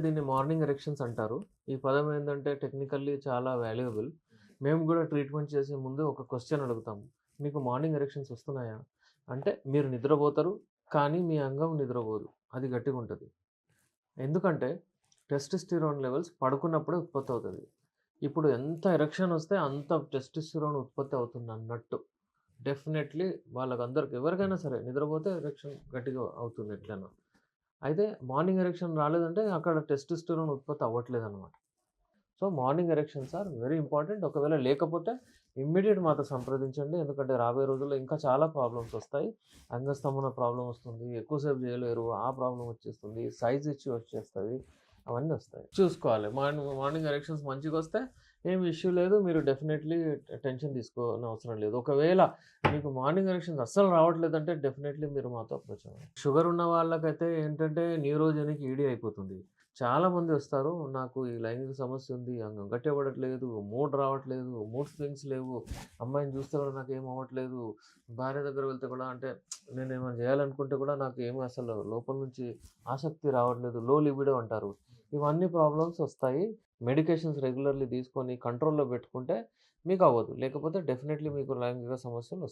దీన్ని morning erections అంటారు. ఈ పదం ఏందంటే టెక్నికల్లీ చాలా వాల్యుయబుల్. మేము గూడా ట్రీట్మెంట్ చేసే ముందు ఒక క్వెషన్ అడుగుతాము. మీకు మార్నింగ్ ఎరెక్షన్స్ వస్తున్నాయా? అంటే మీరు నిద్రపోతారు, కానీ మీ అంగం నిద్రపోదు. అది గట్టిగుంటది. ఎందుకంటే టెస్టోస్టిరాన్ లెవెల్స్ పడుకున్నప్పుడే ఉత్పత్తవుతది. ఇప్పుడు ఎంత ఎరెక్షన్ వస్తే అంత టెస్టోస్టిరాన్ ఉత్పత్తి అవుతుందన్నట్టు. డెఫినెట్‌లీ వాళ్ళకందరికి ఎవరికైనా సరే నిద్రపోతే ఎరెక్షన్ గట్టిగా అవుతుంది ఎట్లైనా. అయితే మార్నింగ్ ఎరెక్షన్ రాలేదంటే అక్కడ టెస్టోస్టెరాన్ ఉత్పత్తి అవ్వట్లేదనమాట. So, morning erections are very important. ఒకవేళ లేకపోతే ఇమ్మీడియేట్ మాతో సంప్రదించండి. ఎందుకంటే రాబోయే రోజుల్లో ఇంకా చాలా ప్రాబ్లమ్స్ వస్తాయి. అంగస్తంభన ప్రాబ్లమ్ వస్తుంది. ఎక్కువ సేపు చేయలేరు. ఆ ప్రాబ్లమ్ వచ్చేస్తుంది. సైజ్ ఇష్యూ వచ్చేస్తది. అవన్నీ వస్తాయి. చూసుకోవాలి. మార్నింగ్ మార్నింగ్ ఎరెక్షన్స్ మంచిగొస్తే ఏమి ఇష్యూ లేదు. మీరు డెఫినెట్‌లీ టెన్షన్ తీసుకోనవసరం లేదు. ఒకవేళ మీకు మార్నింగ్ ఎరెక్షన్స్ అస్సలు రావట్లేదంటే డెఫినెట్‌లీ మీరు మాతో అప్రోచ్ అవ్వండి. షుగర్ ఉన్న వాళ్ళకైతే ఏంటంటే న్యూరోజెనిక్ ఈడీ అయిపోతుంది. చాలామంది వస్తారు. నాకు ఈ లైంగిక సమస్య ఉంది. అంగం గట్టిపడట్లేదు. మూడ్ రావట్లేదు. మూడ్ స్వింగ్స్ లేవు. అమ్మాయిని చూస్తే కూడా నాకేం అవ్వట్లేదు. భార్య దగ్గర వెళ్తే కూడా అంటే నేనేమైనా చేయాలనుకుంటే కూడా నాకేమి అసలు లోపల నుంచి ఆసక్తి రావట్లేదు. లో లిబిడో అంటారు. ఇవన్నీ ప్రాబ్లమ్స్ వస్తాయి. మెడికేషన్స్ రెగ్యులర్‌లీ తీసుకొని కంట్రోల్‌లో పెట్టుకుంటే మీకవ్వదు. లేకపోతే డెఫినెట్‌లీ మీకు లైంగిక సమస్యలొస్తాయి.